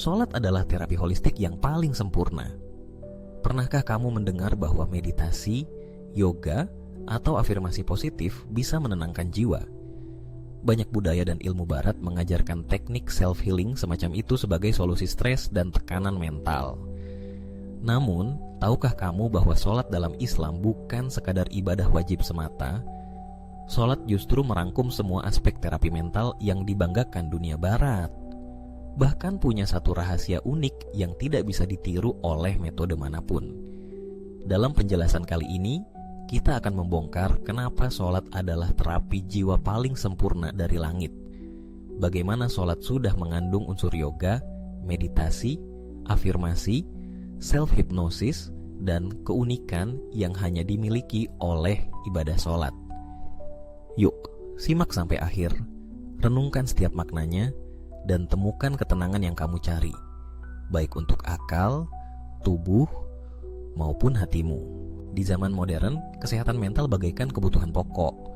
Sholat adalah terapi holistik yang paling sempurna. Pernahkah kamu mendengar bahwa meditasi, yoga, atau afirmasi positif bisa menenangkan jiwa? Banyak budaya dan ilmu barat mengajarkan teknik self-healing semacam itu sebagai solusi stres dan tekanan mental. Namun, tahukah kamu bahwa sholat dalam Islam bukan sekadar ibadah wajib semata? Sholat justru merangkum semua aspek terapi mental yang dibanggakan dunia barat. Bahkan punya satu rahasia unik yang tidak bisa ditiru oleh metode manapun. Dalam penjelasan kali ini, kita akan membongkar kenapa sholat adalah terapi jiwa paling sempurna dari langit. Bagaimana sholat sudah mengandung unsur yoga, meditasi, afirmasi, self-hypnosis, dan keunikan yang hanya dimiliki oleh ibadah sholat. Yuk, simak sampai akhir, renungkan setiap maknanya, dan temukan ketenangan yang kamu cari, baik untuk akal, tubuh, maupun hatimu. Di zaman modern, kesehatan mental bagaikan kebutuhan pokok.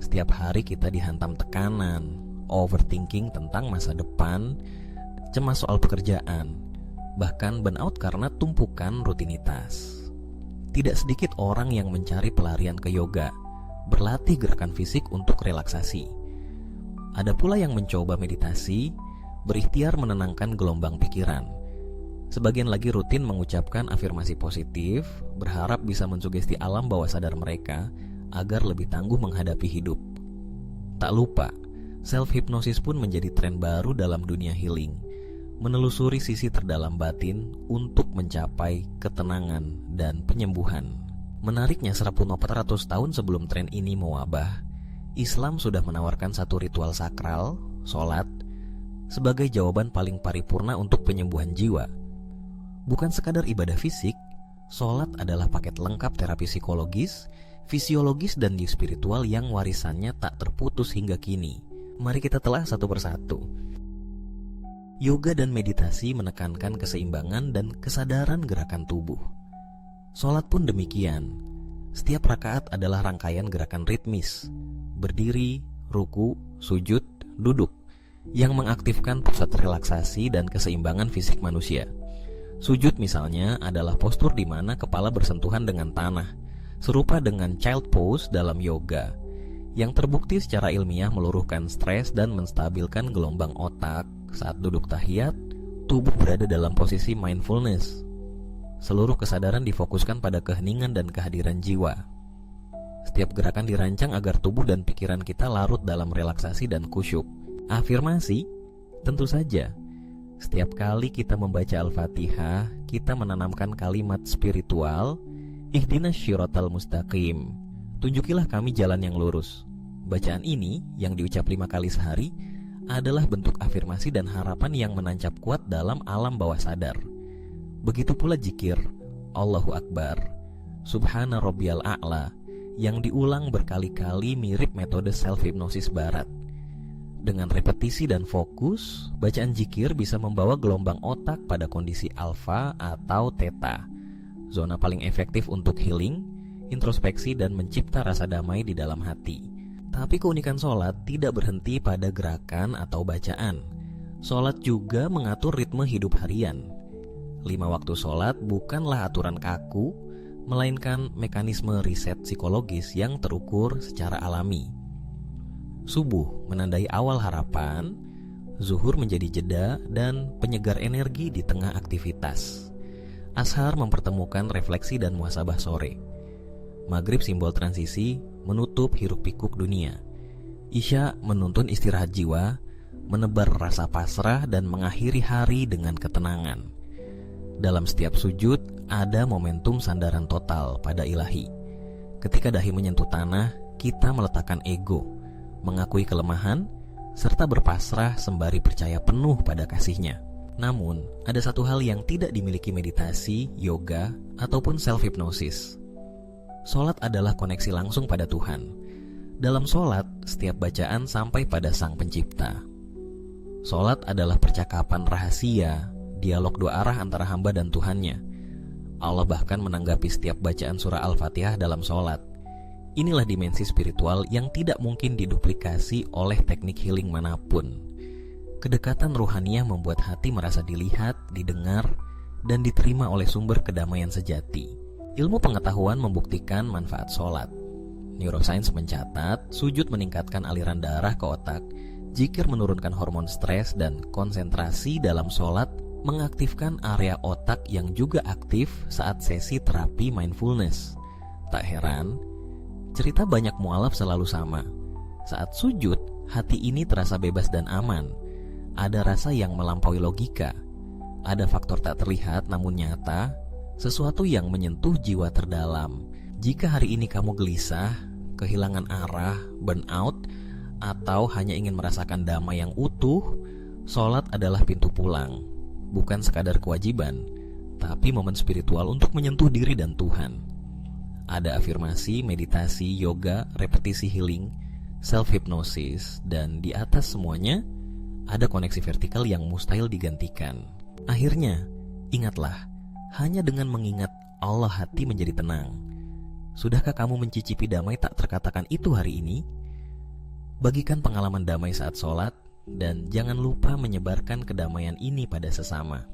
Setiap hari kita dihantam tekanan, overthinking tentang masa depan, cemas soal pekerjaan, bahkan burnout karena tumpukan rutinitas. Tidak sedikit orang yang mencari pelarian ke yoga, berlatih gerakan fisik untuk relaksasi. Ada pula yang mencoba meditasi, berikhtiar menenangkan gelombang pikiran. Sebagian lagi rutin mengucapkan afirmasi positif, berharap bisa mensugesti alam bawah sadar mereka agar lebih tangguh menghadapi hidup. Tak lupa, self-hypnosis pun menjadi tren baru dalam dunia healing, menelusuri sisi terdalam batin untuk mencapai ketenangan dan penyembuhan. Menariknya, 1400 tahun sebelum tren ini mewabah, Islam sudah menawarkan satu ritual sakral, sholat, sebagai jawaban paling paripurna untuk penyembuhan jiwa. Bukan sekadar ibadah fisik, sholat adalah paket lengkap terapi psikologis, fisiologis, dan spiritual yang warisannya tak terputus hingga kini. Mari kita telah satu persatu. Yoga dan meditasi menekankan keseimbangan dan kesadaran gerakan tubuh. Sholat pun demikian. Setiap rakaat adalah rangkaian gerakan ritmis, berdiri, ruku, sujud, duduk, yang mengaktifkan pusat relaksasi dan keseimbangan fisik manusia. Sujud misalnya adalah postur di mana kepala bersentuhan dengan tanah, serupa dengan child pose dalam yoga, yang terbukti secara ilmiah meluruhkan stres dan menstabilkan gelombang otak. Saat duduk tahiyat, tubuh berada dalam posisi mindfulness. Seluruh kesadaran difokuskan pada keheningan dan kehadiran jiwa. Setiap gerakan dirancang agar tubuh dan pikiran kita larut dalam relaksasi dan khusyuk. Afirmasi, tentu saja. Setiap kali kita membaca Al-Fatihah, kita menanamkan kalimat spiritual, Ihdinas syiratal mustaqim, tunjukilah kami jalan yang lurus. Bacaan ini, yang diucap 5 kali sehari, adalah bentuk afirmasi dan harapan yang menancap kuat dalam alam bawah sadar. Begitu pula zikir Allahu Akbar, Subhana Rabbiyal A'la, yang diulang berkali-kali mirip metode self-hypnosis barat. Dengan repetisi dan fokus, bacaan zikir bisa membawa gelombang otak pada kondisi alfa atau theta, zona paling efektif untuk healing, introspeksi, dan mencipta rasa damai di dalam hati. Tapi keunikan sholat tidak berhenti pada gerakan atau bacaan. Sholat juga mengatur ritme hidup harian. 5 waktu sholat bukanlah aturan kaku, melainkan mekanisme riset psikologis yang terukur secara alami. Subuh menandai awal harapan, zuhur menjadi jeda dan penyegar energi di tengah aktivitas. Ashar mempertemukan refleksi dan muhasabah sore. Maghrib simbol transisi, menutup hiruk-pikuk dunia. Isya menuntun istirahat jiwa, menebar rasa pasrah dan mengakhiri hari dengan ketenangan. Dalam setiap sujud ada momentum sandaran total pada ilahi. Ketika dahi menyentuh tanah, kita meletakkan ego, mengakui kelemahan, serta berpasrah sembari percaya penuh pada kasihnya. Namun, ada satu hal yang tidak dimiliki meditasi, yoga, ataupun self-hypnosis. Sholat adalah koneksi langsung pada Tuhan. Dalam sholat, setiap bacaan sampai pada Sang Pencipta. Sholat adalah percakapan rahasia, dialog dua arah antara hamba dan Tuhannya. Allah bahkan menanggapi setiap bacaan surah Al-Fatihah dalam sholat. Inilah dimensi spiritual yang tidak mungkin diduplikasi oleh teknik healing manapun. Kedekatan ruhaniah membuat hati merasa dilihat, didengar, dan diterima oleh sumber kedamaian sejati. Ilmu pengetahuan membuktikan manfaat sholat. Neuroscience mencatat, sujud meningkatkan aliran darah ke otak, zikir menurunkan hormon stres, dan konsentrasi dalam sholat mengaktifkan area otak yang juga aktif saat sesi terapi mindfulness. Tak heran, cerita banyak mualaf selalu sama. Saat sujud, hati ini terasa bebas dan aman. Ada rasa yang melampaui logika. Ada faktor tak terlihat namun nyata, sesuatu yang menyentuh jiwa terdalam. Jika hari ini kamu gelisah, kehilangan arah, burnout, atau hanya ingin merasakan damai yang utuh, sholat adalah pintu pulang. Bukan sekadar kewajiban, tapi momen spiritual untuk menyentuh diri dan Tuhan. Ada afirmasi, meditasi, yoga, repetisi healing, self-hypnosis, dan di atas semuanya, ada koneksi vertikal yang mustahil digantikan. Akhirnya, ingatlah, hanya dengan mengingat Allah hati menjadi tenang. Sudahkah kamu mencicipi damai tak terkatakan itu hari ini? Bagikan pengalaman damai saat sholat, dan jangan lupa menyebarkan kedamaian ini pada sesama.